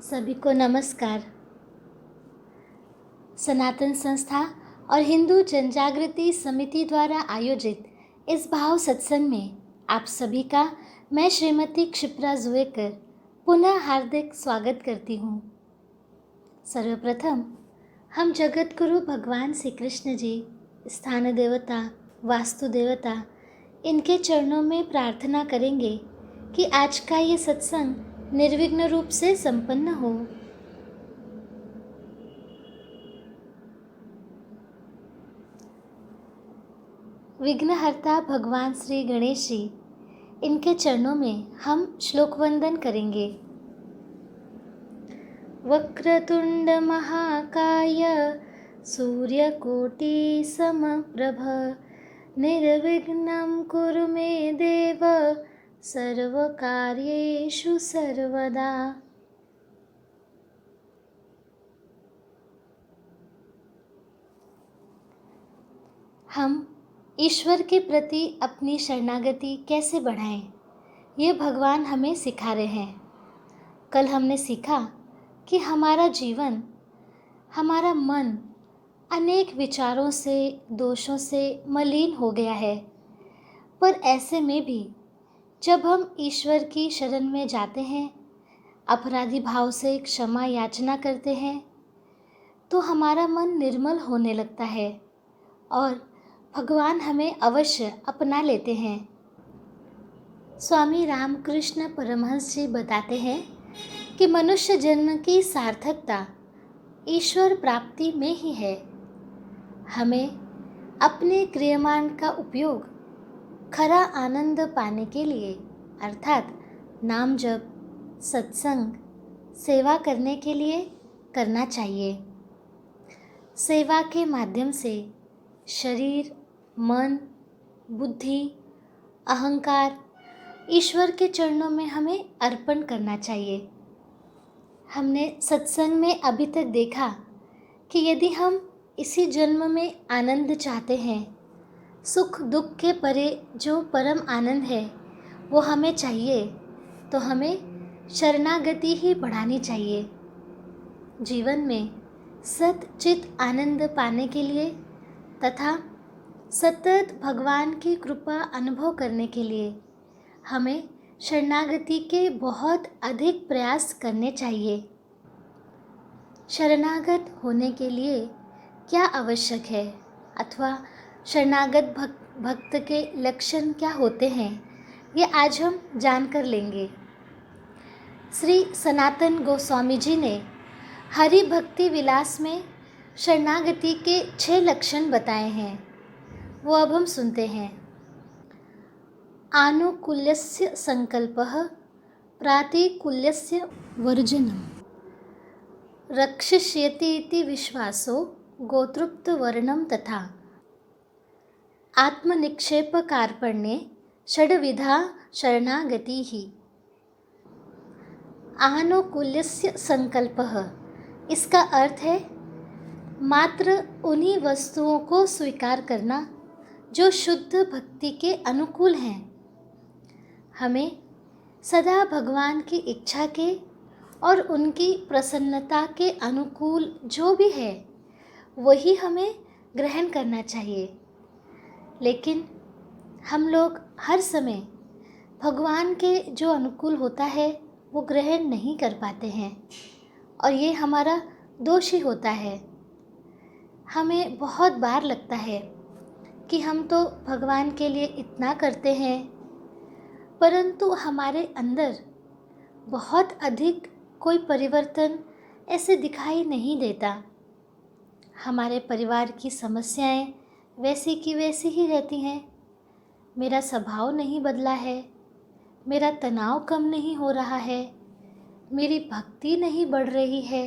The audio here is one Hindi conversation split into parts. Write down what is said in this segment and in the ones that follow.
सभी को नमस्कार। सनातन संस्था और हिंदू जनजागृति समिति द्वारा आयोजित इस भाव सत्संग में आप सभी का मैं श्रीमती क्षिप्रा जुएकर पुनः हार्दिक स्वागत करती हूँ। सर्वप्रथम हम जगत गुरु भगवान श्री कृष्ण जी, स्थान देवता, वास्तु देवता, इनके चरणों में प्रार्थना करेंगे कि आज का ये सत्संग निर्विघ्न रूप से संपन्न हो। विघ्नहर्ता भगवान श्री गणेश जी, इनके चरणों में हम श्लोक वंदन करेंगे। वक्रतुंड महाकाय सूर्यकोटि समप्रभ निर्विघ्नं कुरु मे देव सर्वकार्येषु सर्वदा। हम ईश्वर के प्रति अपनी शरणागति कैसे बढ़ाएं, ये भगवान हमें सिखा रहे हैं। कल हमने सीखा कि हमारा जीवन, हमारा मन अनेक विचारों से, दोषों से मलिन हो गया है। पर ऐसे में भी जब हम ईश्वर की शरण में जाते हैं, अपराधी भाव से क्षमा याचना करते हैं, तो हमारा मन निर्मल होने लगता है और भगवान हमें अवश्य अपना लेते हैं। स्वामी रामकृष्ण परमहंस जी बताते हैं कि मनुष्य जन्म की सार्थकता ईश्वर प्राप्ति में ही है। हमें अपने क्रियमान का उपयोग खरा आनंद पाने के लिए, अर्थात नाम जप, सत्संग, सेवा करने के लिए करना चाहिए। सेवा के माध्यम से शरीर, मन, बुद्धि, अहंकार ईश्वर के चरणों में हमें अर्पण करना चाहिए। हमने सत्संग में अभी तक देखा कि यदि हम इसी जन्म में आनंद चाहते हैं, सुख दुख के परे जो परम आनंद है वो हमें चाहिए, तो हमें शरणागति ही बढ़ानी चाहिए। जीवन में सत चित आनंद पाने के लिए तथा सतत भगवान की कृपा अनुभव करने के लिए हमें शरणागति के बहुत अधिक प्रयास करने चाहिए। शरणागत होने के लिए क्या आवश्यक है अथवा शरणागत भक्त के लक्षण क्या होते हैं, ये आज हम जानकर लेंगे। श्री सनातन गोस्वामी जी ने हरि भक्ति विलास में शरणागति के 6 लक्षण बताए हैं, वो अब हम सुनते हैं। आनुकूल्यस्य संकल्पः, प्रातिकूल्यस्य वर्जनम्, रक्षिष्यति इति विश्वासो गोतृप्तवर्णं तथा आत्मनिक्षेपकार्पण्ये षड्विधा शरणागतिः। आनुकूल्यस्य संकल्पः, इसका अर्थ है मात्र उन्हीं वस्तुओं को स्वीकार करना जो शुद्ध भक्ति के अनुकूल हैं। हमें सदा भगवान की इच्छा के और उनकी प्रसन्नता के अनुकूल जो भी है वही हमें ग्रहण करना चाहिए। लेकिन हम लोग हर समय भगवान के जो अनुकूल होता है वो ग्रहण नहीं कर पाते हैं और ये हमारा दोष ही होता है। हमें बहुत बार लगता है कि हम तो भगवान के लिए इतना करते हैं, परंतु हमारे अंदर बहुत अधिक कोई परिवर्तन ऐसे दिखाई नहीं देता। हमारे परिवार की समस्याएं वैसी की वैसी ही रहती हैं। मेरा स्वभाव नहीं बदला है, मेरा तनाव कम नहीं हो रहा है, मेरी भक्ति नहीं बढ़ रही है।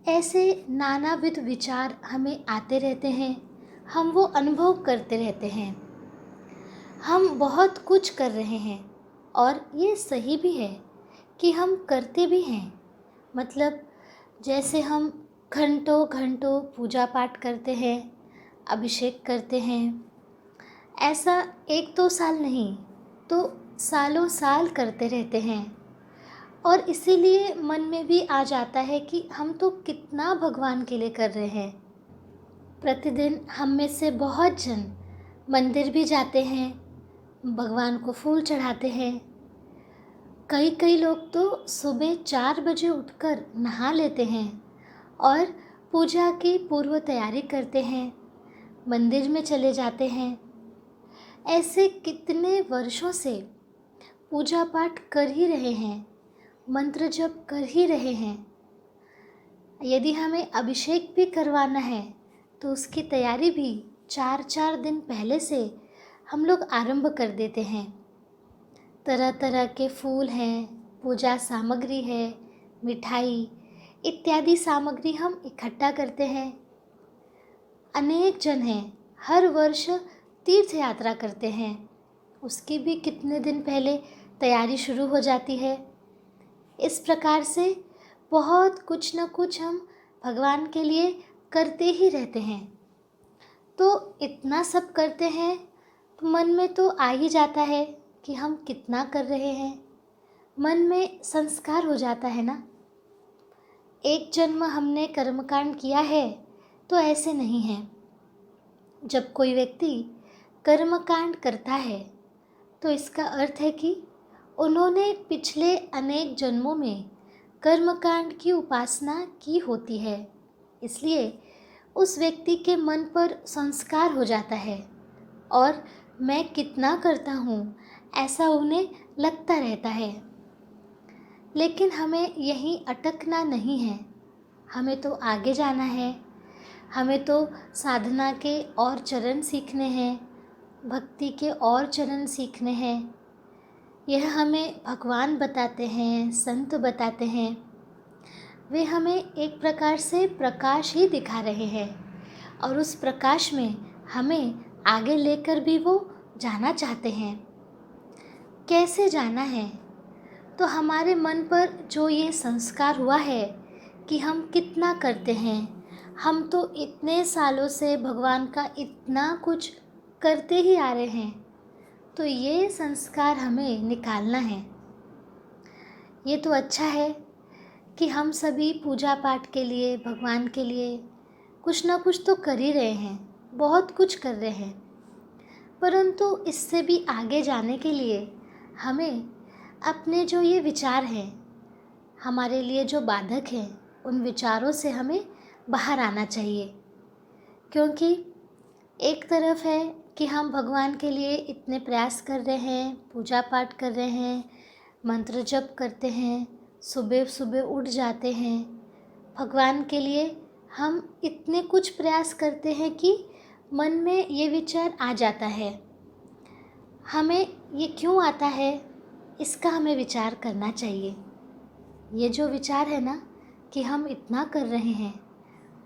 ऐसे नानाविध विचार हमें आते रहते हैं, हम वो अनुभव करते रहते हैं। हम बहुत कुछ कर रहे हैं और ये सही भी है कि हम करते भी हैं। मतलब जैसे हम घंटों घंटों पूजा पाठ करते हैं, अभिषेक करते हैं, ऐसा 1-2 साल नहीं तो सालों साल करते रहते हैं और इसीलिए मन में भी आ जाता है कि हम तो कितना भगवान के लिए कर रहे हैं। प्रतिदिन हम में से बहुत जन मंदिर भी जाते हैं, भगवान को फूल चढ़ाते हैं। कई कई लोग तो सुबह 4 बजे उठकर नहा लेते हैं और पूजा की पूर्व तैयारी करते हैं, मंदिर में चले जाते हैं। ऐसे कितने वर्षों से पूजा पाठ कर ही रहे हैं, मंत्र जप कर ही रहे हैं। यदि हमें अभिषेक भी करवाना है तो उसकी तैयारी भी 4 4 दिन पहले से हम लोग आरंभ कर देते हैं। तरह तरह के फूल हैं, पूजा सामग्री है, मिठाई इत्यादि सामग्री हम इकट्ठा करते हैं। अनेक जन हैं, हर वर्ष तीर्थ यात्रा करते हैं, उसकी भी कितने दिन पहले तैयारी शुरू हो जाती है। इस प्रकार से बहुत कुछ न कुछ हम भगवान के लिए करते ही रहते हैं। तो इतना सब करते हैं तो मन में तो आ ही जाता है कि हम कितना कर रहे हैं। मन में संस्कार हो जाता है ना। एक जन्म हमने कर्मकांड किया है तो ऐसे नहीं है। जब कोई व्यक्ति कर्मकांड करता है तो इसका अर्थ है कि उन्होंने पिछले अनेक जन्मों में कर्मकांड की उपासना की होती है। इसलिए उस व्यक्ति के मन पर संस्कार हो जाता है और मैं कितना करता हूँ ऐसा उन्हें लगता रहता है। लेकिन हमें यहीं अटकना नहीं है, हमें तो आगे जाना है। हमें तो साधना के और चरण सीखने हैं, भक्ति के और चरण सीखने हैं। यह हमें भगवान बताते हैं, संत बताते हैं। वे हमें एक प्रकार से प्रकाश ही दिखा रहे हैं और उस प्रकाश में हमें आगे लेकर भी वो जाना चाहते हैं। कैसे जाना है? तो हमारे मन पर जो ये संस्कार हुआ है कि हम कितना करते हैं, हम तो इतने सालों से भगवान का इतना कुछ करते ही आ रहे हैं, तो ये संस्कार हमें निकालना है। ये तो अच्छा है कि हम सभी पूजा पाठ के लिए, भगवान के लिए कुछ ना कुछ तो कर ही रहे हैं, बहुत कुछ कर रहे हैं। परंतु इससे भी आगे जाने के लिए हमें अपने जो ये विचार हैं, हमारे लिए जो बाधक हैं, उन विचारों से हमें बाहर आना चाहिए। क्योंकि एक तरफ है कि हम भगवान के लिए इतने प्रयास कर रहे हैं, पूजा पाठ कर रहे हैं, मंत्र जप करते हैं, सुबह सुबह उठ जाते हैं। भगवान के लिए हम इतने कुछ प्रयास करते हैं कि मन में ये विचार आ जाता है। हमें ये क्यों आता है, इसका हमें विचार करना चाहिए। ये जो विचार है ना कि हम इतना कर रहे हैं,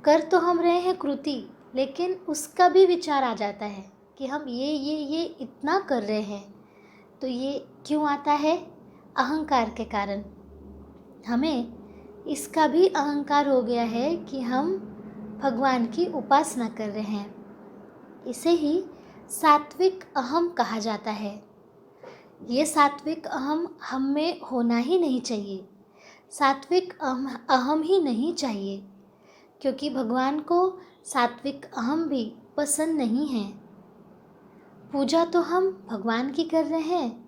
कर तो हम रहे हैं कृति, लेकिन उसका भी विचार आ जाता है कि हम ये इतना कर रहे हैं। तो ये क्यों आता है? अहंकार के कारण। हमें इसका भी अहंकार हो गया है कि हम भगवान की उपासना कर रहे हैं। इसे ही सात्विक अहम कहा जाता है। ये सात्विक अहम हम में होना ही नहीं चाहिए। सात्विक अहम ही नहीं चाहिए, क्योंकि भगवान को सात्विक अहम भी पसंद नहीं है। पूजा तो हम भगवान की कर रहे हैं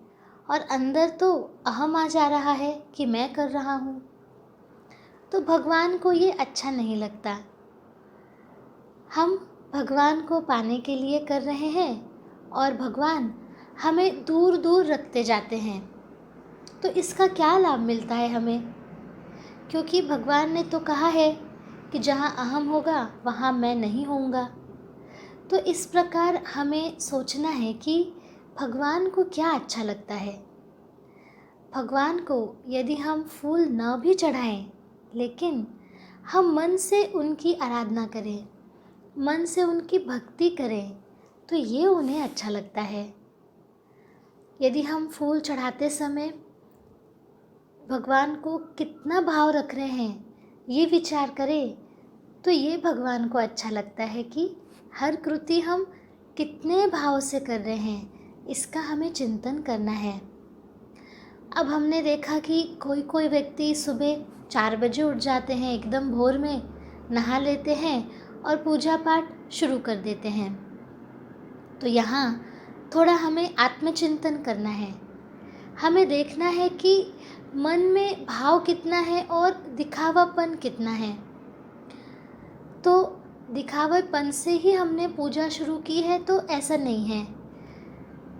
और अंदर तो अहम आ जा रहा है कि मैं कर रहा हूँ, तो भगवान को ये अच्छा नहीं लगता। हम भगवान को पाने के लिए कर रहे हैं और भगवान हमें दूर दूर रखते जाते हैं। तो इसका क्या लाभ मिलता है हमें? क्योंकि भगवान ने तो कहा है कि जहाँ अहम होगा वहाँ मैं नहीं होऊंगा। तो इस प्रकार हमें सोचना है कि भगवान को क्या अच्छा लगता है। भगवान को यदि हम फूल न भी चढ़ाएं, लेकिन हम मन से उनकी आराधना करें, मन से उनकी भक्ति करें, तो ये उन्हें अच्छा लगता है। यदि हम फूल चढ़ाते समय भगवान को कितना भाव रख रहे हैं, ये विचार करें, तो ये भगवान को अच्छा लगता है कि हर कृति हम कितने भाव से कर रहे हैं, इसका हमें चिंतन करना है। अब हमने देखा कि कोई कोई व्यक्ति सुबह 4 बजे उठ जाते हैं, एकदम भोर में नहा लेते हैं और पूजा पाठ शुरू कर देते हैं। तो यहाँ थोड़ा हमें आत्मचिंतन करना है। हमें देखना है कि मन में भाव कितना है और दिखावापन कितना है। तो दिखावेपन से ही हमने पूजा शुरू की है तो ऐसा नहीं है।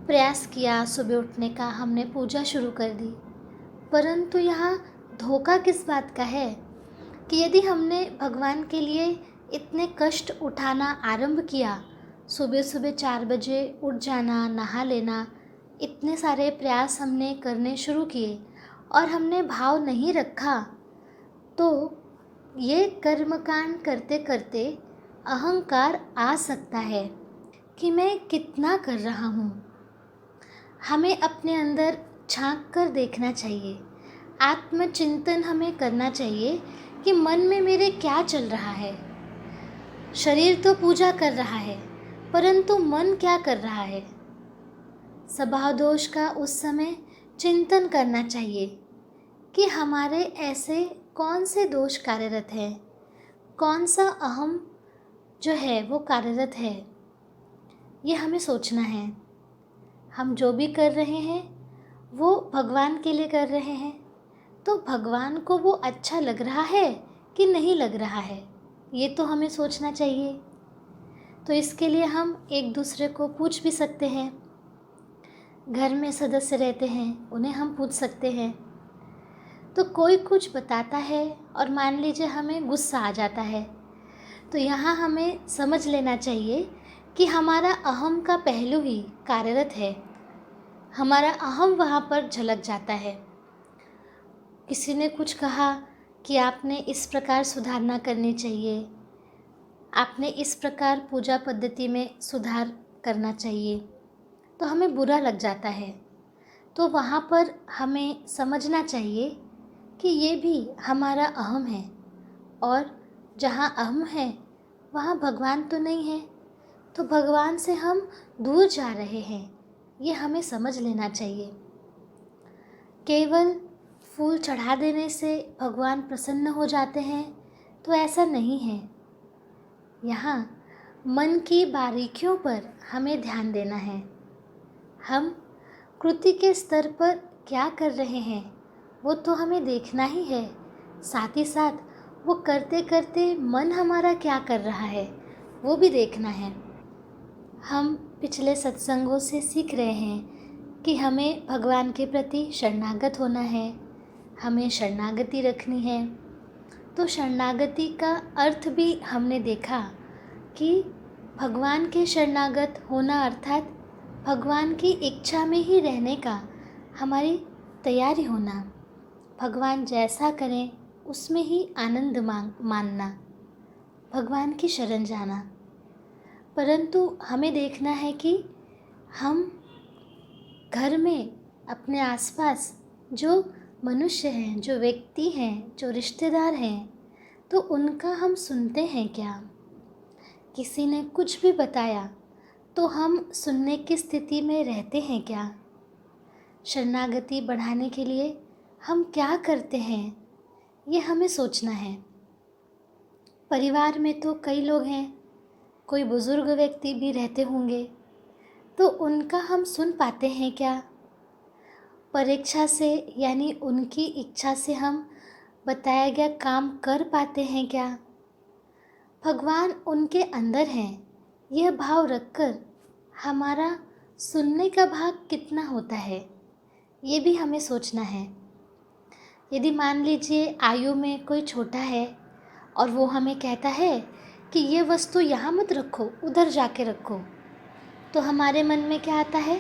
प्रयास किया सुबह उठने का, हमने पूजा शुरू कर दी, परंतु यहाँ धोखा किस बात का है कि यदि हमने भगवान के लिए इतने कष्ट उठाना आरंभ किया, सुबह सुबह 4 बजे उठ जाना, नहा लेना, इतने सारे प्रयास हमने करने शुरू किए और हमने भाव नहीं रखा, तो ये कर्मकांड करते करते अहंकार आ सकता है कि मैं कितना कर रहा हूँ। हमें अपने अंदर झांक कर देखना चाहिए, आत्मचिंतन हमें करना चाहिए कि मन में मेरे क्या चल रहा है। शरीर तो पूजा कर रहा है, परंतु मन क्या कर रहा है। स्वभाव दोष का उस समय चिंतन करना चाहिए कि हमारे ऐसे कौन से दोष कार्यरत हैं, कौन सा अहम जो है वो कार्यरत है। ये हमें सोचना है। हम जो भी कर रहे हैं वो भगवान के लिए कर रहे हैं, तो भगवान को वो अच्छा लग रहा है कि नहीं लग रहा है, ये तो हमें सोचना चाहिए। तो इसके लिए हम एक दूसरे को पूछ भी सकते हैं। घर में सदस्य रहते हैं, उन्हें हम पूछ सकते हैं। तो कोई कुछ बताता है और मान लीजिए हमें गुस्सा आ जाता है, तो यहाँ हमें समझ लेना चाहिए कि हमारा अहम का पहलू ही कार्यरत है। हमारा अहम वहाँ पर झलक जाता है। किसी ने कुछ कहा कि आपने इस प्रकार सुधारना करनी चाहिए, आपने इस प्रकार पूजा पद्धति में सुधार करना चाहिए, तो हमें बुरा लग जाता है। तो वहाँ पर हमें समझना चाहिए कि ये भी हमारा अहम है, और जहाँ अहम है वहाँ भगवान तो नहीं है, तो भगवान से हम दूर जा रहे हैं, ये हमें समझ लेना चाहिए। केवल फूल चढ़ा देने से भगवान प्रसन्न हो जाते हैं तो ऐसा नहीं है। यहाँ मन की बारीकियों पर हमें ध्यान देना है। हम कृति के स्तर पर क्या कर रहे हैं वो तो हमें देखना ही है, साथ ही साथ वो करते करते मन हमारा क्या कर रहा है वो भी देखना है। हम पिछले सत्संगों से सीख रहे हैं कि हमें भगवान के प्रति शरणागत होना है, हमें शरणागति रखनी है। तो शरणागति का अर्थ भी हमने देखा कि भगवान के शरणागत होना अर्थात भगवान की इच्छा में ही रहने का हमारी तैयारी होना, भगवान जैसा करें उसमें ही आनंद मानना, भगवान की शरण जाना। परंतु हमें देखना है कि हम घर में अपने आसपास जो मनुष्य हैं, जो व्यक्ति हैं, जो रिश्तेदार हैं, तो उनका हम सुनते हैं क्या। किसी ने कुछ भी बताया तो हम सुनने की स्थिति में रहते हैं क्या। शरणागति बढ़ाने के लिए हम क्या करते हैं ये हमें सोचना है। परिवार में तो कई लोग हैं, कोई बुज़ुर्ग व्यक्ति भी रहते होंगे, तो उनका हम सुन पाते हैं क्या। परीक्षा से यानी उनकी इच्छा से हम बताया गया काम कर पाते हैं क्या। भगवान उनके अंदर हैं, यह भाव रखकर हमारा सुनने का भाग कितना होता है ये भी हमें सोचना है। यदि मान लीजिए आयु में कोई छोटा है और वो हमें कहता है कि ये वस्तु यहाँ मत रखो, उधर जाके रखो, तो हमारे मन में क्या आता है,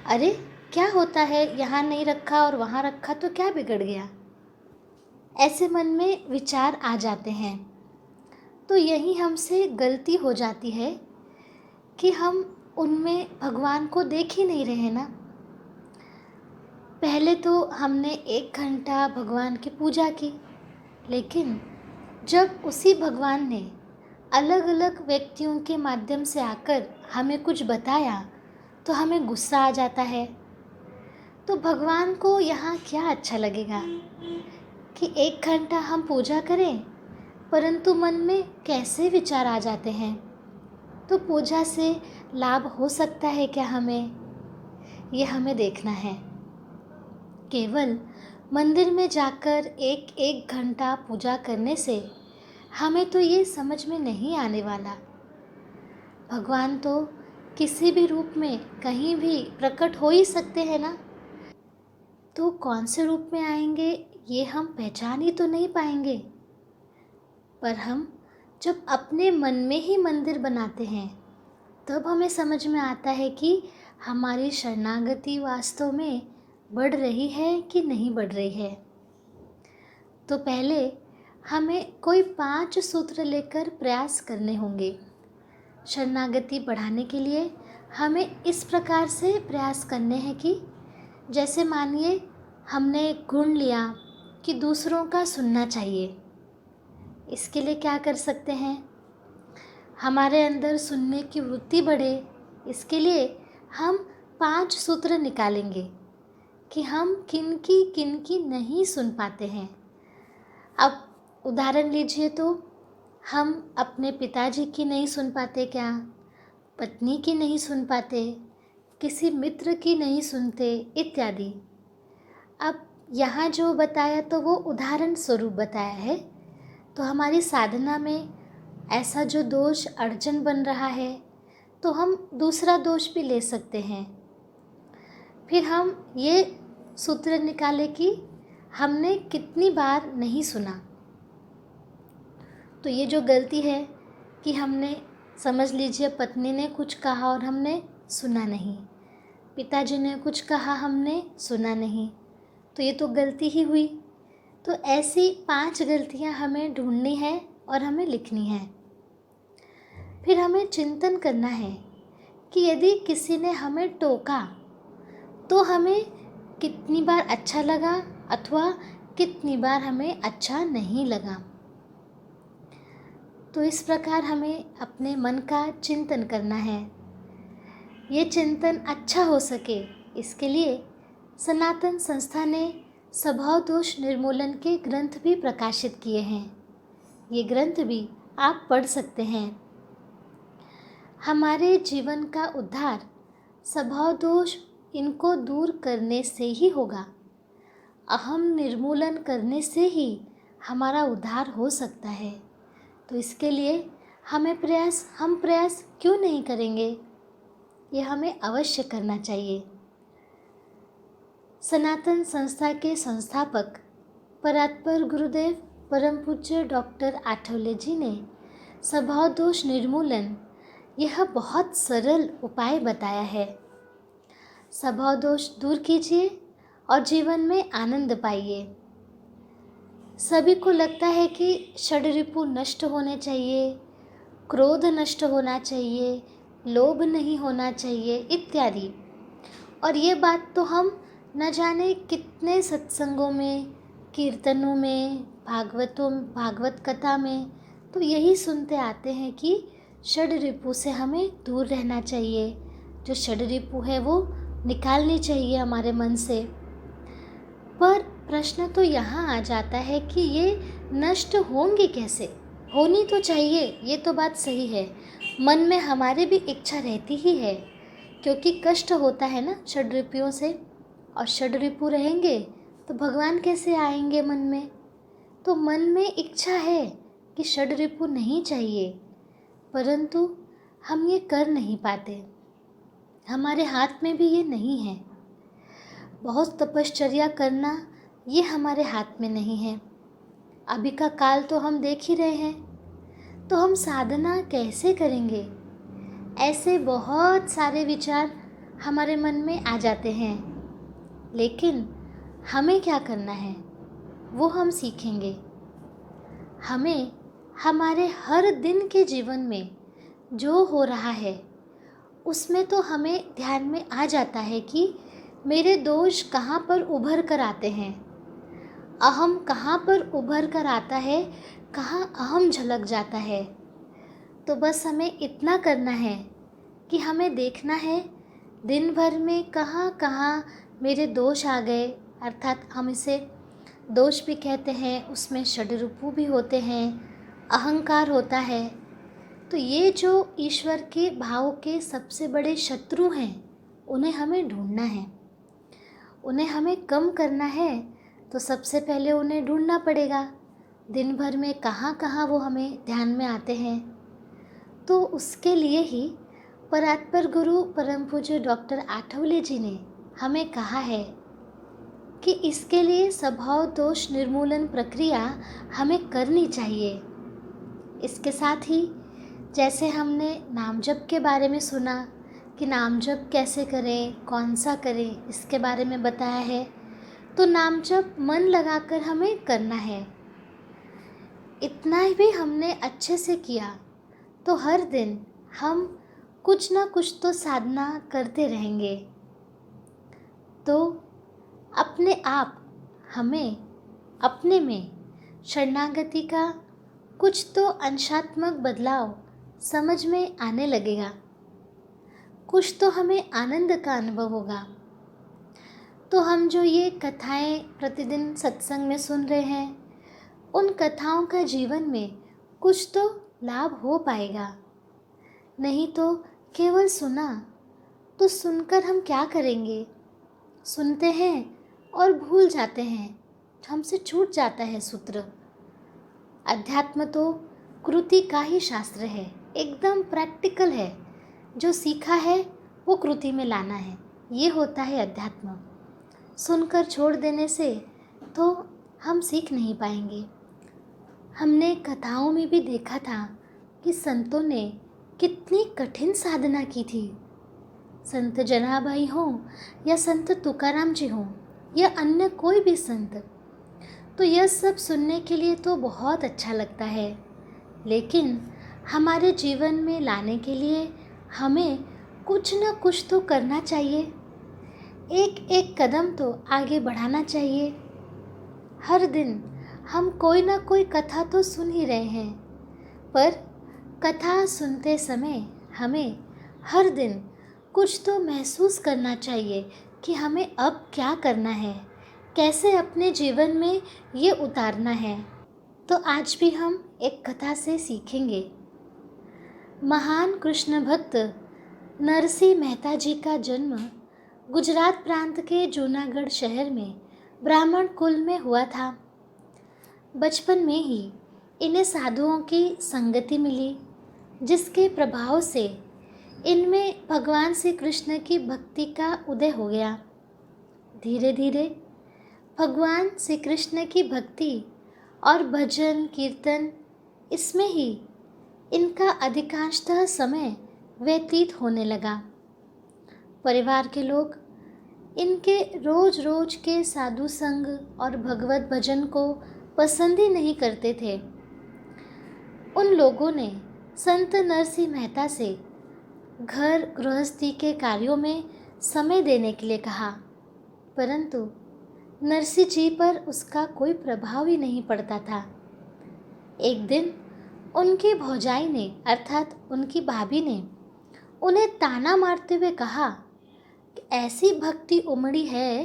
अरे क्या होता है, यहाँ नहीं रखा और वहाँ रखा तो क्या बिगड़ गया। ऐसे मन में विचार आ जाते हैं। तो यही हमसे गलती हो जाती है कि हम उनमें भगवान को देख ही नहीं रहे ना। पहले तो हमने 1 घंटा भगवान की पूजा की, लेकिन जब उसी भगवान ने अलग अलग व्यक्तियों के माध्यम से आकर हमें कुछ बताया तो हमें गुस्सा आ जाता है। तो भगवान को यहाँ क्या अच्छा लगेगा कि 1 घंटा हम पूजा करें, परंतु मन में कैसे विचार आ जाते हैं। तो पूजा से लाभ हो सकता है क्या हमें, ये हमें देखना है। केवल मंदिर में जाकर एक एक घंटा पूजा करने से हमें तो ये समझ में नहीं आने वाला। भगवान तो किसी भी रूप में कहीं भी प्रकट हो ही सकते हैं ना। तो कौन से रूप में आएंगे ये हम पहचान ही तो नहीं पाएंगे। पर हम जब अपने मन में ही मंदिर बनाते हैं तब हमें समझ में आता है कि हमारी शरणागति वास्तव में बढ़ रही है कि नहीं बढ़ रही है। तो पहले हमें कोई 5 सूत्र लेकर प्रयास करने होंगे। शरणागति बढ़ाने के लिए हमें इस प्रकार से प्रयास करने हैं कि जैसे मानिए हमने एक गुण लिया कि दूसरों का सुनना चाहिए। इसके लिए क्या कर सकते हैं, हमारे अंदर सुनने की वृत्ति बढ़े, इसके लिए हम 5 सूत्र निकालेंगे कि हम किन की नहीं सुन पाते हैं। अब उदाहरण लीजिए तो हम अपने पिताजी की नहीं सुन पाते क्या, पत्नी की नहीं सुन पाते, किसी मित्र की नहीं सुनते इत्यादि। अब यहाँ जो बताया तो वो उदाहरण स्वरूप बताया है। तो हमारी साधना में ऐसा जो दोष अड़चन बन रहा है तो हम दूसरा दोष भी ले सकते हैं। फिर हम ये सूत्र निकाले कि हमने कितनी बार नहीं सुना। तो ये जो गलती है कि हमने समझ लीजिए पत्नी ने कुछ कहा और हमने सुना नहीं, पिताजी ने कुछ कहा हमने सुना नहीं, तो ये तो गलती ही हुई। तो ऐसी 5 गलतियां हमें ढूंढनी है और हमें लिखनी है। फिर हमें चिंतन करना है कि यदि किसी ने हमें टोका तो हमें कितनी बार अच्छा लगा अथवा कितनी बार हमें अच्छा नहीं लगा। तो इस प्रकार हमें अपने मन का चिंतन करना है। ये चिंतन अच्छा हो सके इसके लिए सनातन संस्था ने स्वभाव दोष निर्मूलन के ग्रंथ भी प्रकाशित किए हैं। ये ग्रंथ भी आप पढ़ सकते हैं। हमारे जीवन का उद्धार स्वभाव दोष इनको दूर करने से ही होगा। अहम निर्मूलन करने से ही हमारा उद्धार हो सकता है। तो इसके लिए हम प्रयास क्यों नहीं करेंगे, ये हमें अवश्य करना चाहिए। सनातन संस्था के संस्थापक परात्पर गुरुदेव परम पूज्य डॉक्टर आठवले जी ने स्वभाव दोष निर्मूलन यह बहुत सरल उपाय बताया है। स्वभाव दोष दूर कीजिए और जीवन में आनंद पाइए। सभी को लगता है कि षड्रिपु नष्ट होने चाहिए, क्रोध नष्ट होना चाहिए, लोभ नहीं होना चाहिए इत्यादि। और ये बात तो हम न जाने कितने सत्संगों में, कीर्तनों में, भागवत कथा में तो यही सुनते आते हैं कि षड्रिपु से हमें दूर रहना चाहिए। जो षड्रिपु है वो निकालनी चाहिए हमारे मन से। पर प्रश्न तो यहाँ आ जाता है कि ये नष्ट होंगे कैसे। होनी तो चाहिए, ये तो बात सही है। मन में हमारे भी इच्छा रहती ही है, क्योंकि कष्ट होता है ना षड्रिपुओं से। और षड्रिपु रहेंगे तो भगवान कैसे आएंगे मन में। तो मन में इच्छा है कि षड्रिपु नहीं चाहिए, परंतु हम ये कर नहीं पाते। हमारे हाथ में भी ये नहीं है। बहुत तपश्चर्या करना ये हमारे हाथ में नहीं है। अभी का काल तो हम देख ही रहे हैं। तो हम साधना कैसे करेंगे। ऐसे बहुत सारे विचार हमारे मन में आ जाते हैं, लेकिन हमें क्या करना है वो हम सीखेंगे। हमें हमारे हर दिन के जीवन में जो हो रहा है उसमें तो हमें ध्यान में आ जाता है कि मेरे दोष कहाँ पर उभर कर आते हैं, अहम कहाँ पर उभर कर आता है, कहाँ अहम झलक जाता है। तो बस हमें इतना करना है कि हमें देखना है दिन भर में कहाँ कहाँ मेरे दोष आ गए, अर्थात हम इसे दोष भी कहते हैं, उसमें षड्रिपु भी होते हैं, अहंकार होता है। तो ये जो ईश्वर के भाव के सबसे बड़े शत्रु हैं, उन्हें हमें ढूंढना है, उन्हें हमें कम करना है। तो सबसे पहले उन्हें ढूंढना पड़ेगा, दिन भर में कहाँ कहाँ वो हमें ध्यान में आते हैं। तो उसके लिए ही परात्पर गुरु परम पूज्य डॉक्टर आठवले जी ने हमें कहा है कि इसके लिए स्वभाव दोष निर्मूलन प्रक्रिया हमें करनी चाहिए। इसके साथ ही जैसे हमने नाम जप के बारे में सुना कि नाम जप कैसे करें, कौन सा करें, इसके बारे में बताया है। तो नाम जप मन लगाकर हमें करना है। इतना ही भी हमने अच्छे से किया तो हर दिन हम कुछ ना कुछ तो साधना करते रहेंगे। तो अपने आप हमें अपने में शरणागति का कुछ तो अंशात्मक बदलाव समझ में आने लगेगा, कुछ तो हमें आनंद का अनुभव होगा। तो हम जो ये कथाएं प्रतिदिन सत्संग में सुन रहे हैं, उन कथाओं का जीवन में कुछ तो लाभ हो पाएगा। नहीं तो केवल सुना, तो सुनकर हम क्या करेंगे? सुनते हैं और भूल जाते हैं, हमसे छूट जाता है सूत्र। अध्यात्म तो कृति का ही शास्त्र है, एकदम प्रैक्टिकल है। जो सीखा है वो कृति में लाना है, ये होता है अध्यात्म। सुनकर छोड़ देने से तो हम सीख नहीं पाएंगे। हमने कथाओं में भी देखा था कि संतों ने कितनी कठिन साधना की थी। संत जनाबाई हों या संत तुकाराम जी हों या अन्य कोई भी संत, तो यह सब सुनने के लिए तो बहुत अच्छा लगता है, लेकिन हमारे जीवन में लाने के लिए हमें कुछ न कुछ तो करना चाहिए। एक एक कदम तो आगे बढ़ाना चाहिए। हर दिन हम कोई ना कोई कथा तो सुन ही रहे हैं, पर कथा सुनते समय हमें हर दिन कुछ तो महसूस करना चाहिए कि हमें अब क्या करना है, कैसे अपने जीवन में ये उतारना है। तो आज भी हम एक कथा से सीखेंगे। महान कृष्ण भक्त नरसिंह मेहता जी का जन्म गुजरात प्रांत के जूनागढ़ शहर में ब्राह्मण कुल में हुआ था। बचपन में ही इन्हें साधुओं की संगति मिली, जिसके प्रभाव से इनमें भगवान श्री कृष्ण की भक्ति का उदय हो गया। धीरे धीरे भगवान श्री कृष्ण की भक्ति और भजन कीर्तन, इसमें ही इनका अधिकांशतः समय व्यतीत होने लगा। परिवार के लोग इनके रोज रोज के साधु संग और भगवत भजन को पसंद ही नहीं करते थे। उन लोगों ने संत नरसिंह मेहता से घर गृहस्थी के कार्यों में समय देने के लिए कहा, परंतु नरसिंह जी पर उसका कोई प्रभाव ही नहीं पड़ता था। एक दिन उनकी भौजाई ने, अर्थात उनकी भाभी ने, उन्हें ताना मारते हुए कहा कि ऐसी भक्ति उमड़ी है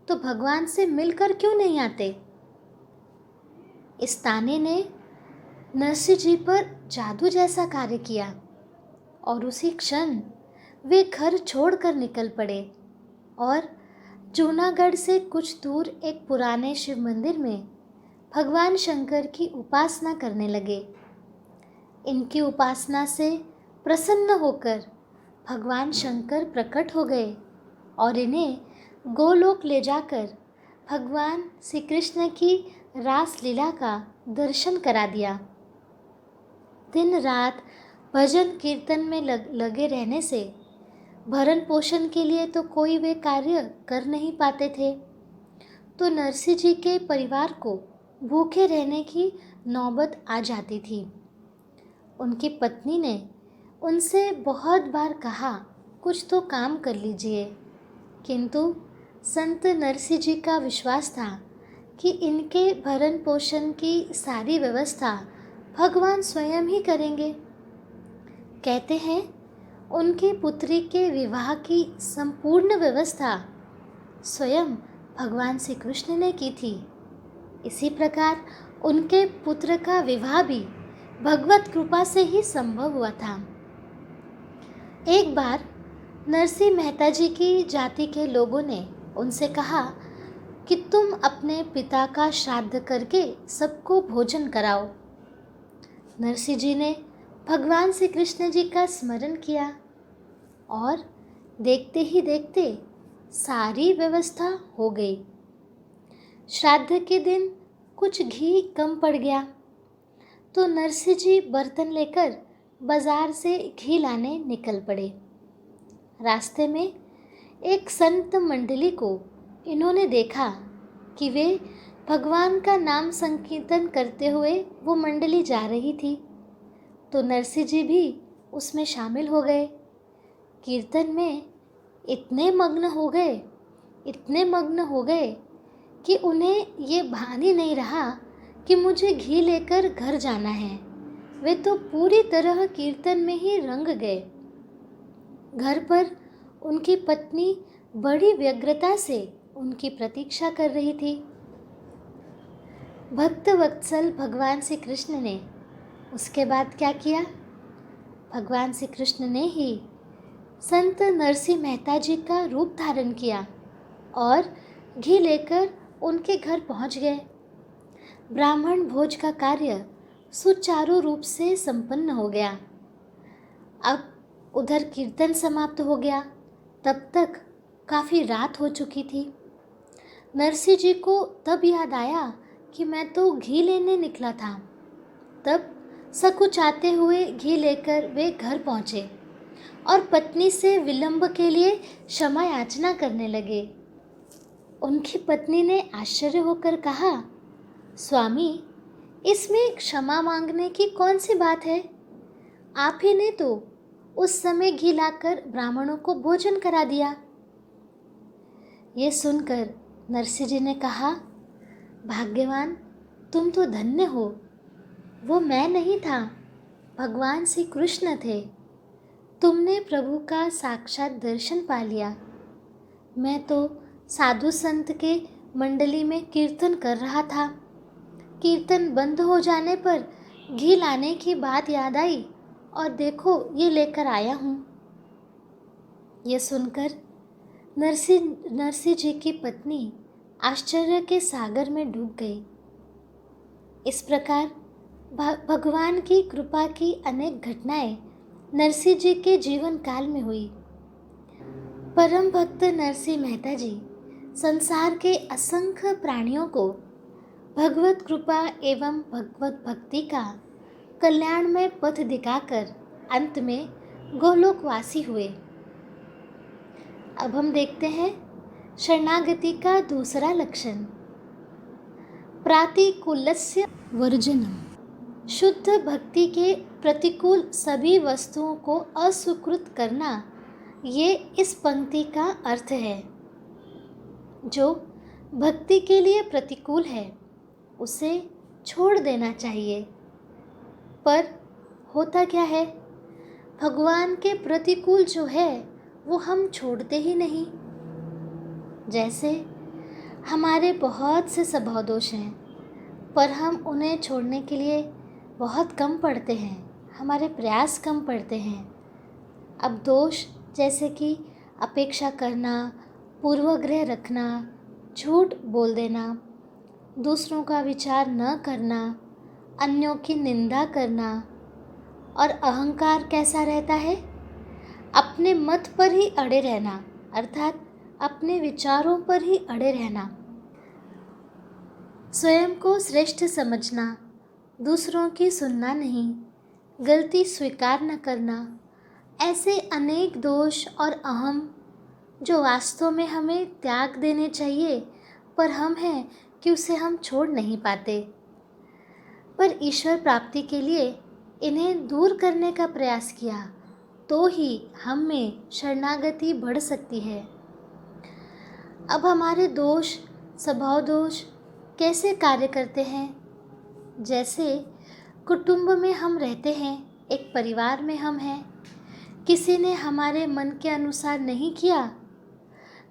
तो भगवान से मिलकर क्यों नहीं आते। इस ताने ने नरसिंह जी पर जादू जैसा कार्य किया और उसी क्षण वे घर छोड़कर निकल पड़े और जूनागढ़ से कुछ दूर एक पुराने शिव मंदिर में भगवान शंकर की उपासना करने लगे। इनकी उपासना से प्रसन्न होकर भगवान शंकर प्रकट हो गए और इन्हें गोलोक ले जाकर भगवान श्री कृष्ण की रास लीला का दर्शन करा दिया। दिन रात भजन कीर्तन में लगे रहने से भरण पोषण के लिए तो कोई वे कार्य कर नहीं पाते थे, तो नरसिंह जी के परिवार को भूखे रहने की नौबत आ जाती थी। उनकी पत्नी ने उनसे बहुत बार कहा कुछ तो काम कर लीजिए, किंतु संत नरसिंह जी का विश्वास था कि इनके भरण पोषण की सारी व्यवस्था भगवान स्वयं ही करेंगे। कहते हैं उनकी पुत्री के विवाह की संपूर्ण व्यवस्था स्वयं भगवान श्री कृष्ण ने की थी। इसी प्रकार उनके पुत्र का विवाह भी भगवत कृपा से ही संभव हुआ था। एक बार नरसिंह मेहता जी की जाति के लोगों ने उनसे कहा कि तुम अपने पिता का श्राद्ध करके सबको भोजन कराओ। नरसिंह जी ने भगवान श्री कृष्ण जी का स्मरण किया और देखते ही देखते सारी व्यवस्था हो गई। श्राद्ध के दिन कुछ घी कम पड़ गया तो नरसिंह जी बर्तन लेकर बाजार से घी लाने निकल पड़े। रास्ते में एक संत मंडली को इन्होंने देखा कि वे भगवान का नाम संकीर्तन करते हुए वो मंडली जा रही थी, तो नरसिंह जी भी उसमें शामिल हो गए। कीर्तन में इतने मग्न हो गए कि उन्हें ये भान ही नहीं रहा कि मुझे घी लेकर घर जाना है। वे तो पूरी तरह कीर्तन में ही रंग गए। घर पर उनकी पत्नी बड़ी व्यग्रता से उनकी प्रतीक्षा कर रही थी। भक्त वत्सल भगवान श्री कृष्ण ने उसके बाद क्या किया? भगवान श्री कृष्ण ने ही संत नरसिंह मेहता जी का रूप धारण किया और घी लेकर उनके घर पहुंच गए। ब्राह्मण भोज का कार्य सुचारू रूप से संपन्न हो गया। अब उधर कीर्तन समाप्त हो गया। तब तक काफ़ी रात हो चुकी थी। नरसिंह जी को तब याद आया कि मैं तो घी लेने निकला था। तब सकुचाते हुए घी लेकर वे घर पहुँचे और पत्नी से विलंब के लिए क्षमा याचना करने लगे। उनकी पत्नी ने आश्चर्य होकर कहा, स्वामी, इसमें क्षमा मांगने की कौन सी बात है? आप ही ने तो उस समय घी लाकर ब्राह्मणों को भोजन करा दिया। ये सुनकर नरसिंह जी ने कहा, भाग्यवान, तुम तो धन्य हो। वो मैं नहीं था, भगवान श्री कृष्ण थे। तुमने प्रभु का साक्षात दर्शन पा लिया। मैं तो साधु संत के मंडली में कीर्तन कर रहा था। कीर्तन बंद हो जाने पर घी लाने की बात याद आई और देखो ये लेकर आया हूँ। ये सुनकर नरसिंह जी की पत्नी आश्चर्य के सागर में डूब गई। इस प्रकार भगवान की कृपा की अनेक घटनाएं नरसिंह जी के जीवन काल में हुई। परम भक्त नरसिंह मेहता जी संसार के असंख्य प्राणियों को भगवत कृपा एवं भगवत भक्ति का कल्याणमय पथ दिखाकर अंत में गोलोकवासी हुए। अब हम देखते हैं शरणागति का दूसरा लक्षण, प्रातिकूल्यस्य वर्जनम। शुद्ध भक्ति के प्रतिकूल सभी वस्तुओं को अस्वीकृत करना, ये इस पंक्ति का अर्थ है। जो भक्ति के लिए प्रतिकूल है उसे छोड़ देना चाहिए। पर होता क्या है, भगवान के प्रतिकूल जो है वो हम छोड़ते ही नहीं। जैसे हमारे बहुत से स्वभाव दोष हैं, पर हम उन्हें छोड़ने के लिए बहुत कम पड़ते हैं, हमारे प्रयास कम पड़ते हैं। अब दोष जैसे कि अपेक्षा करना, पूर्वाग्रह रखना, झूठ बोल देना, दूसरों का विचार न करना, अन्यों की निंदा करना, और अहंकार कैसा रहता है, अपने मत पर ही अड़े रहना, अर्थात अपने विचारों पर ही अड़े रहना, स्वयं को श्रेष्ठ समझना, दूसरों की सुनना नहीं, गलती स्वीकार न करना, ऐसे अनेक दोष और अहम जो वास्तव में हमें त्याग देने चाहिए, पर हम हैं कि उसे हम छोड़ नहीं पाते। पर ईश्वर प्राप्ति के लिए इन्हें दूर करने का प्रयास किया तो ही हम में शरणागति बढ़ सकती है। अब हमारे दोष, स्वभाव दोष कैसे कार्य करते हैं? जैसे कुटुंब में हम रहते हैं, एक परिवार में हम हैं, किसी ने हमारे मन के अनुसार नहीं किया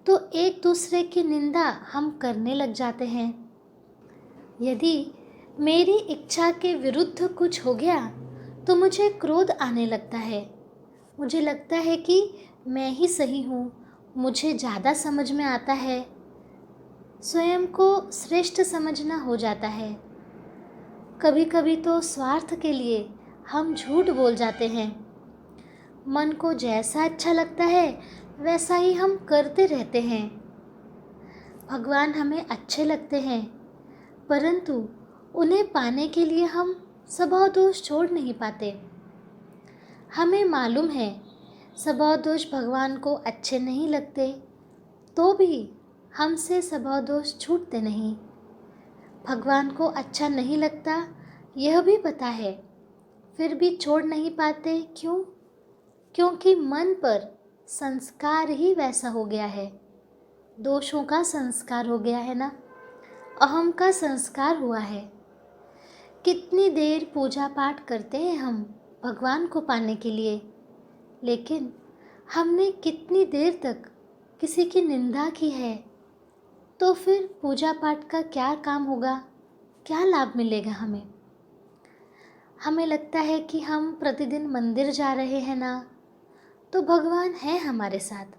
तो एक दूसरे की निंदा हम करने लग जाते हैं। यदि मेरी इच्छा के विरुद्ध कुछ हो गया तो मुझे क्रोध आने लगता है। मुझे लगता है कि मैं ही सही हूँ, मुझे ज़्यादा समझ में आता है। स्वयं को श्रेष्ठ समझना हो जाता है। कभी कभी तो स्वार्थ के लिए हम झूठ बोल जाते हैं। मन को जैसा अच्छा लगता है वैसा ही हम करते रहते हैं। भगवान हमें अच्छे लगते हैं, परंतु उन्हें पाने के लिए हम स्वभाव दोष छोड़ नहीं पाते। हमें मालूम है स्वभाव दोष भगवान को अच्छे नहीं लगते, तो भी हमसे स्वभाव दोष छूटते नहीं। भगवान को अच्छा नहीं लगता यह भी पता है, फिर भी छोड़ नहीं पाते। क्यों? क्योंकि मन पर संस्कार ही वैसा हो गया है। दोषों का संस्कार हो गया है ना, अहम का संस्कार हुआ है। कितनी देर पूजा पाठ करते हैं हम भगवान को पाने के लिए, लेकिन हमने कितनी देर तक किसी की निंदा की है, तो फिर पूजा पाठ का क्या काम होगा, क्या लाभ मिलेगा हमें? हमें लगता है कि हम प्रतिदिन मंदिर जा रहे हैं ना, तो भगवान है हमारे साथ।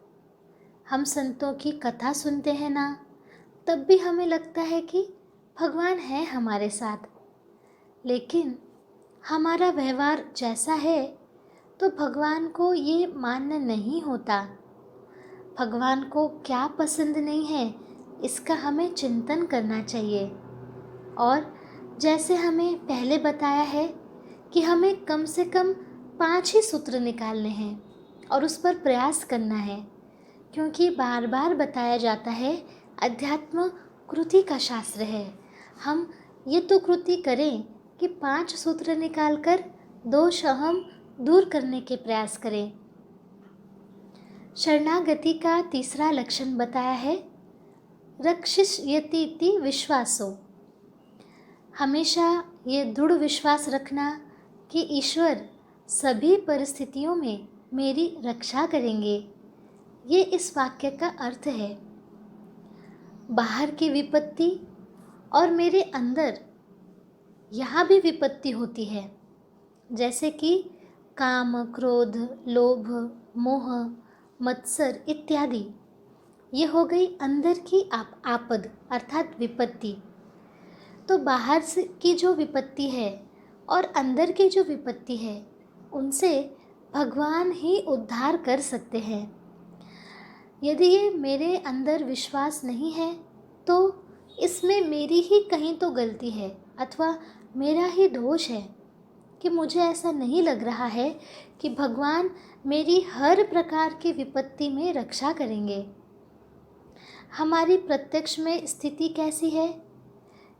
हम संतों की कथा सुनते हैं ना, तब भी हमें लगता है कि भगवान है हमारे साथ। लेकिन हमारा व्यवहार जैसा है तो भगवान को ये मान्य नहीं होता। भगवान को क्या पसंद नहीं है इसका हमें चिंतन करना चाहिए। और जैसे हमें पहले बताया है कि हमें कम से कम 5 ही सूत्र निकालने हैं और उस पर प्रयास करना है, क्योंकि बार बार बताया जाता है अध्यात्म कृति का शास्त्र है। हम ये तो कृति करें कि 5 सूत्र निकालकर दोष अहम दूर करने के प्रयास करें। शरणागति का तीसरा लक्षण बताया है रक्षिष्यतीति विश्वासो। हमेशा ये दृढ़ विश्वास रखना कि ईश्वर सभी परिस्थितियों में मेरी रक्षा करेंगे। ये इस वाक्य का अर्थ है। बाहर की विपत्ति और मेरे अंदर यहाँ भी विपत्ति होती है, जैसे कि काम, क्रोध, लोभ, मोह, मत्सर इत्यादि। ये हो गई अंदर की आपद अर्थात विपत्ति। तो बाहर से की जो विपत्ति है और अंदर की जो विपत्ति है, उनसे भगवान ही उद्धार कर सकते हैं। यदि ये मेरे अंदर विश्वास नहीं है तो इसमें मेरी ही कहीं तो गलती है अथवा मेरा ही दोष है कि मुझे ऐसा नहीं लग रहा है कि भगवान मेरी हर प्रकार की विपत्ति में रक्षा करेंगे। हमारी प्रत्यक्ष में स्थिति कैसी है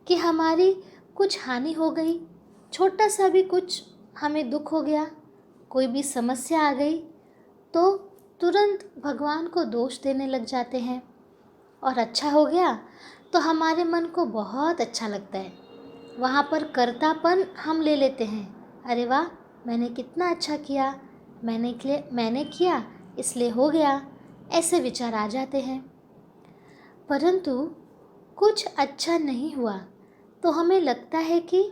कि हमारी कुछ हानि हो गई, छोटा सा भी कुछ हमें दुख हो गया, कोई भी समस्या आ गई, तो तुरंत भगवान को दोष देने लग जाते हैं। और अच्छा हो गया तो हमारे मन को बहुत अच्छा लगता है, वहाँ पर कर्तापन हम ले लेते हैं। अरे वाह, मैंने कितना अच्छा किया, मैंने किया इसलिए हो गया, ऐसे विचार आ जाते हैं। परंतु कुछ अच्छा नहीं हुआ तो हमें लगता है कि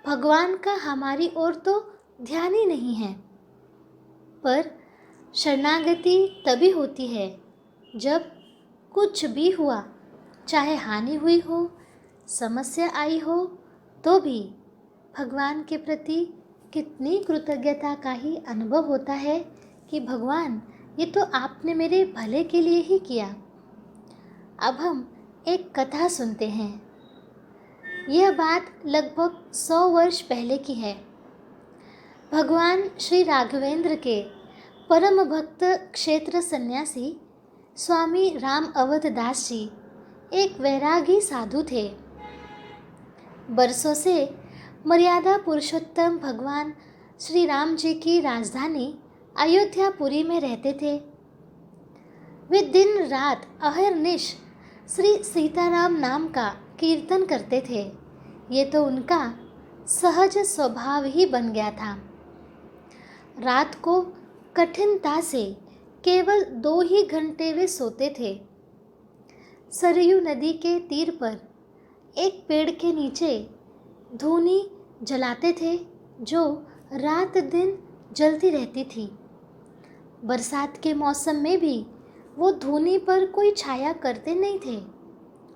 भगवान का हमारी ओर तो ध्यान ही नहीं है। पर शरणागति तभी होती है जब कुछ भी हुआ, चाहे हानि हुई हो, समस्या आई हो, तो भी भगवान के प्रति कितनी कृतज्ञता का ही अनुभव होता है कि भगवान ये तो आपने मेरे भले के लिए ही किया। अब हम एक कथा सुनते हैं। यह बात लगभग 100 वर्ष पहले की है। भगवान श्री राघवेंद्र के परम भक्त क्षेत्र सन्यासी स्वामी राम अवध दास जी एक वैरागी साधु थे। बरसों से मर्यादा पुरुषोत्तम भगवान श्री राम जी की राजधानी अयोध्यापुरी में रहते थे। वे दिन रात अहरनिश श्री सीताराम नाम का कीर्तन करते थे। ये तो उनका सहज स्वभाव ही बन गया था। रात को कठिनता से केवल 2 ही घंटे वे सोते थे सरयू नदी के तीर पर एक पेड़ के नीचे धूनी जलाते थे जो रात दिन जलती रहती थी। बरसात के मौसम में भी वो धूनी पर कोई छाया करते नहीं थे,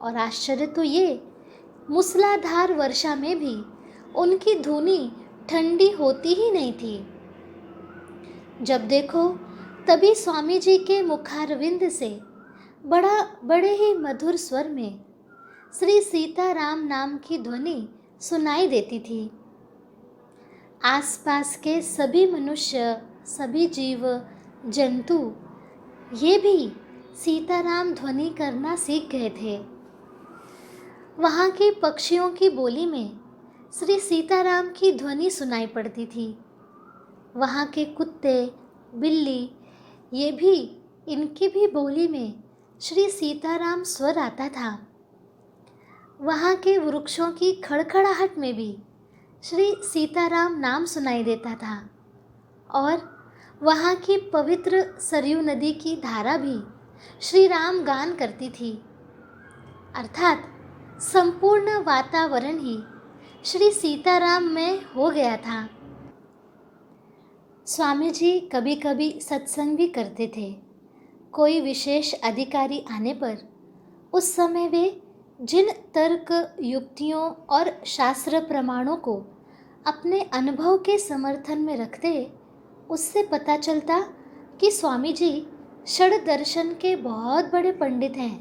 और आश्चर्य तो ये, मूसलाधार वर्षा में भी उनकी धूनी ठंडी होती ही नहीं थी। जब देखो तभी स्वामी जी के मुखारविंद से बड़े ही मधुर स्वर में श्री सीताराम नाम की ध्वनि सुनाई देती थी। आसपास के सभी मनुष्य, सभी जीव जंतु ये भी सीताराम ध्वनि करना सीख गए थे। वहाँ की पक्षियों की बोली में श्री सीताराम की ध्वनि सुनाई पड़ती थी। वहाँ के कुत्ते, बिल्ली ये भी, इनकी भी बोली में श्री सीताराम स्वर आता था। वहाँ के वृक्षों की खड़खड़ाहट में भी श्री सीताराम नाम सुनाई देता था, और वहाँ की पवित्र सरयू नदी की धारा भी श्री राम गान करती थी। अर्थात संपूर्ण वातावरण ही श्री सीताराम में हो गया था। स्वामी जी कभी कभी सत्संग भी करते थे। कोई विशेष अधिकारी आने पर उस समय वे जिन तर्क युक्तियों और शास्त्र प्रमाणों को अपने अनुभव के समर्थन में रखते, उससे पता चलता कि स्वामी जी षड दर्शन के बहुत बड़े पंडित हैं,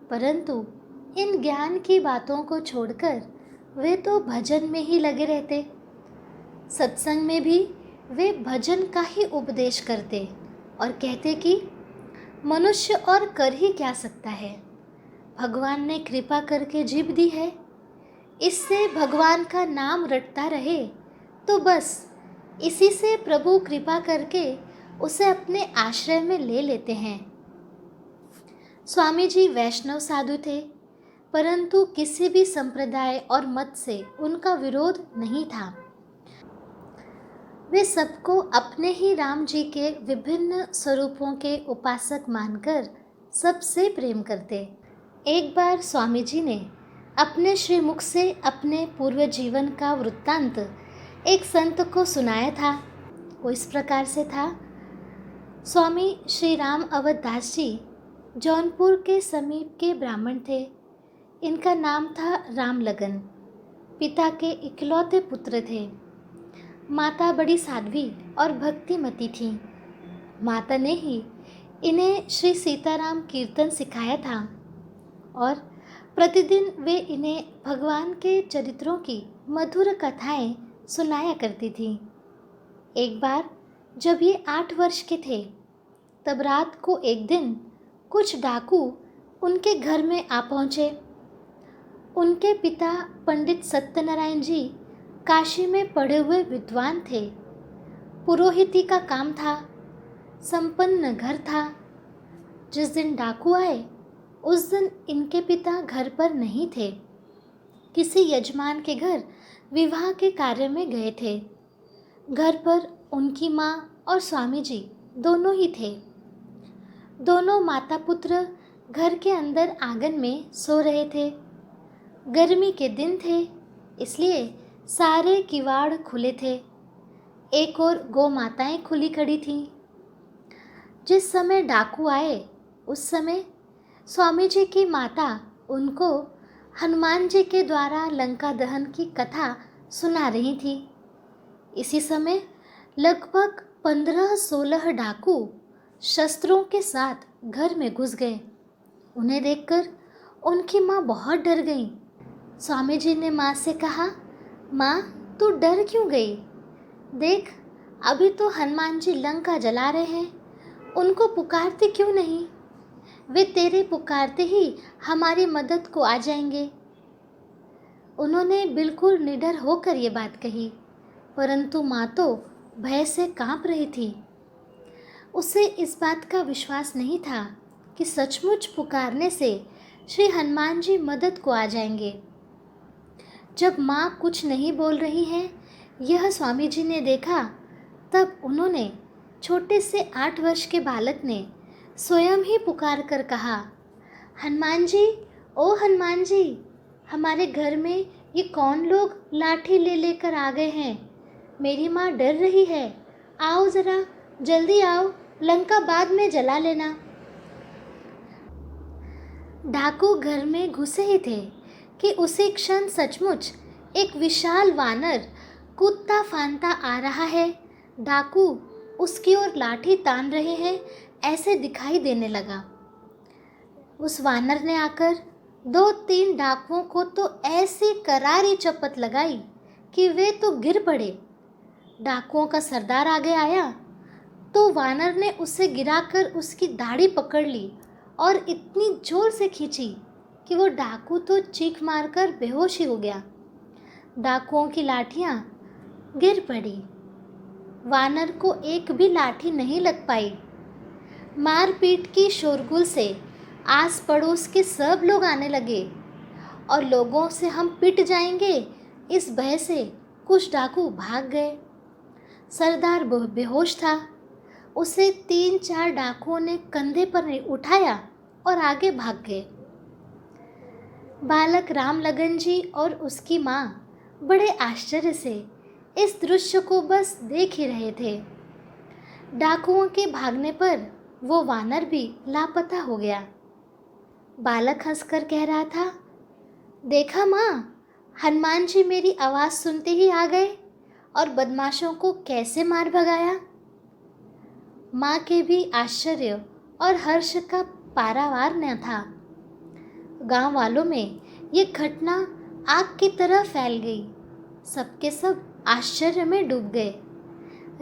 परंतु इन ज्ञान की बातों को छोड़कर वे तो भजन में ही लगे रहते। सत्संग में भी वे भजन का ही उपदेश करते और कहते कि मनुष्य और कर ही क्या सकता है, भगवान ने कृपा करके जीभ दी है, इससे भगवान का नाम रटता रहे तो बस इसी से प्रभु कृपा करके उसे अपने आश्रय में ले लेते हैं। स्वामी जी वैष्णव साधु थे, परंतु किसी भी संप्रदाय और मत से उनका विरोध नहीं था। वे सबको अपने ही राम जी के विभिन्न स्वरूपों के उपासक मानकर सबसे प्रेम करते। एक बार स्वामी जी ने अपने श्रीमुख से अपने पूर्व जीवन का वृत्तांत एक संत को सुनाया था। वो इस प्रकार से था। स्वामी श्री राम अवध दास जी जौनपुर के समीप के ब्राह्मण थे। इनका नाम था राम लगन। पिता के इकलौते पुत्र थे। माता बड़ी साध्वी और भक्तिमती थी। माता ने ही इन्हें श्री सीताराम कीर्तन सिखाया था और प्रतिदिन वे इन्हें भगवान के चरित्रों की मधुर कथाएं सुनाया करती थी। एक बार जब ये 8 वर्ष के थे, तब रात को एक दिन कुछ डाकू उनके घर में आ पहुँचे। उनके पिता पंडित सत्यनारायण जी काशी में पढ़े हुए विद्वान थे। पुरोहिती का काम था, संपन्न घर था। जिस दिन डाकू आए उस दिन इनके पिता घर पर नहीं थे, किसी यजमान के घर विवाह के कार्य में गए थे। घर पर उनकी माँ और स्वामी जी दोनों ही थे। दोनों माता पुत्र घर के अंदर आंगन में सो रहे थे। गर्मी के दिन थे, इसलिए सारे किवाड़ खुले थे। एक और गौ माताएं खुली खड़ी थीं। जिस समय डाकू आए उस समय स्वामी जी की माता उनको हनुमान जी के द्वारा लंका दहन की कथा सुना रही थी। इसी समय लगभग 15-16 डाकू शस्त्रों के साथ घर में घुस गए। उन्हें देखकर उनकी माँ बहुत डर गई। स्वामी जी ने माँ से कहा, माँ तू डर क्यों गई? देख, अभी तो हनुमान जी लंका जला रहे हैं, उनको पुकारते क्यों नहीं? वे तेरे पुकारते ही हमारी मदद को आ जाएंगे। उन्होंने बिल्कुल निडर होकर ये बात कही, परंतु माँ तो भय से कांप रही थी। उसे इस बात का विश्वास नहीं था कि सचमुच पुकारने से श्री हनुमान जी मदद को आ जाएंगे। जब माँ कुछ नहीं बोल रही हैं, यह स्वामी जी ने देखा, तब उन्होंने, छोटे से 8 वर्ष के बालक ने स्वयं ही पुकार कर कहा, हनुमान जी, ओ हनुमान जी, हमारे घर में ये कौन लोग लाठी ले लेकर आ गए हैं? मेरी माँ डर रही है। आओ ज़रा, जल्दी आओ, लंका बाद में जला लेना। डाकू घर में घुसे ही थे कि उसी क्षण सचमुच एक विशाल वानर कूदता फांदता आ रहा है। डाकू उसकी ओर लाठी तान रहे हैं ऐसे दिखाई देने लगा। उस वानर ने आकर 2-3 डाकुओं को तो ऐसी करारी चपत लगाई कि वे तो गिर पड़े। डाकुओं का सरदार आगे आया तो वानर ने उसे गिराकर उसकी दाढ़ी पकड़ ली और इतनी जोर से खींची कि वो डाकू तो चीख मारकर बेहोश ही हो गया। डाकुओं की लाठियां गिर पड़ी। वानर को एक भी लाठी नहीं लग पाई। मारपीट की शोरगुल से आस पड़ोस के सब लोग आने लगे और लोगों से हम पिट जाएंगे इस भय से कुछ डाकू भाग गए। सरदार बेहोश था। उसे 3-4 डाकुओं ने कंधे पर उठाया और आगे भाग गए। बालक रामलगन जी और उसकी माँ बड़े आश्चर्य से इस दृश्य को बस देख ही रहे थे। डाकुओं के भागने पर वो वानर भी लापता हो गया। बालक हंसकर कह रहा था, देखा माँ, हनुमान जी मेरी आवाज़ सुनते ही आ गए और बदमाशों को कैसे मार भगाया। माँ के भी आश्चर्य और हर्ष का पारावार न था। गांव वालों में ये घटना आग की तरह फैल गई। सबके सब आश्चर्य में डूब गए।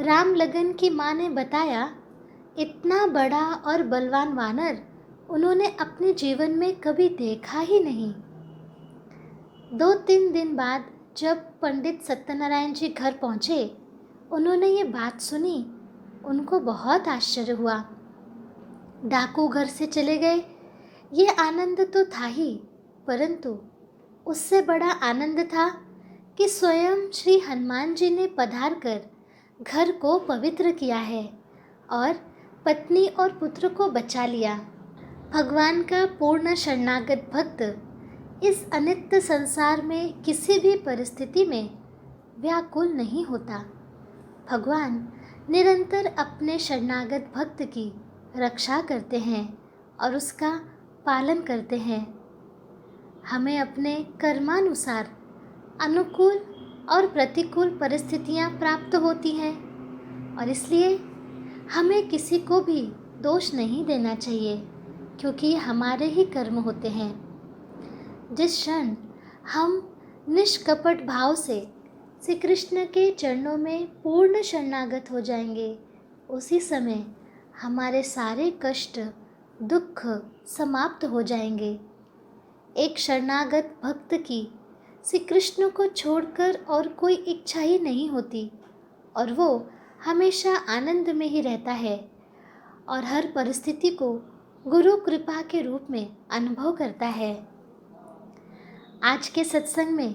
रामलगन की माँ ने बताया, इतना बड़ा और बलवान वानर उन्होंने अपने जीवन में कभी देखा ही नहीं। 2-3 दिन बाद जब पंडित सत्यनारायण जी घर पहुँचे, उन्होंने ये बात सुनी। उनको बहुत आश्चर्य हुआ। डाकू घर से चले गए, ये आनंद तो था ही, परंतु उससे बड़ा आनंद था कि स्वयं श्री हनुमान जी ने पधार कर घर को पवित्र किया है और पत्नी और पुत्र को बचा लिया। भगवान का पूर्ण शरणागत भक्त इस अनित्य संसार में किसी भी परिस्थिति में व्याकुल नहीं होता। भगवान निरंतर अपने शरणागत भक्त की रक्षा करते हैं और उसका पालन करते हैं। हमें अपने कर्मानुसार अनुकूल और प्रतिकूल परिस्थितियां प्राप्त होती हैं और इसलिए हमें किसी को भी दोष नहीं देना चाहिए, क्योंकि ये हमारे ही कर्म होते हैं। जिस क्षण हम निष्कपट भाव से श्री कृष्ण के चरणों में पूर्ण शरणागत हो जाएंगे, उसी समय हमारे सारे कष्ट दुख समाप्त हो जाएंगे। एक शरणागत भक्त की श्री कृष्ण को छोड़कर और कोई इच्छा ही नहीं होती और वो हमेशा आनंद में ही रहता है और हर परिस्थिति को गुरु कृपा के रूप में अनुभव करता है। आज के सत्संग में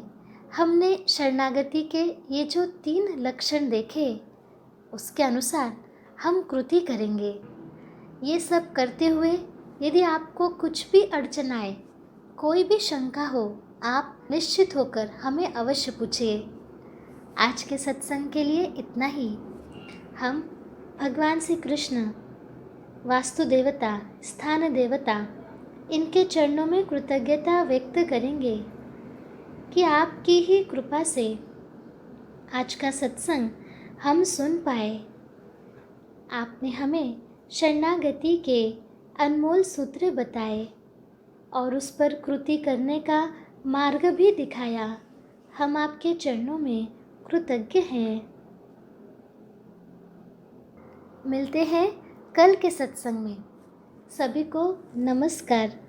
हमने शरणागति के ये जो 3 लक्षण देखे, उसके अनुसार हम कृति करेंगे। ये सब करते हुए यदि आपको कुछ भी अड़चन आए, कोई भी शंका हो, आप निश्चित होकर हमें अवश्य पूछिए। आज के सत्संग के लिए इतना ही। हम भगवान श्री कृष्ण, वास्तु देवता, स्थान देवता, इनके चरणों में कृतज्ञता व्यक्त करेंगे कि आपकी ही कृपा से आज का सत्संग हम सुन पाए। आपने हमें शरणागति के अनमोल सूत्र बताए और उस पर कृति करने का मार्ग भी दिखाया। हम आपके चरणों में कृतज्ञ हैं। मिलते हैं कल के सत्संग में। सभी को नमस्कार।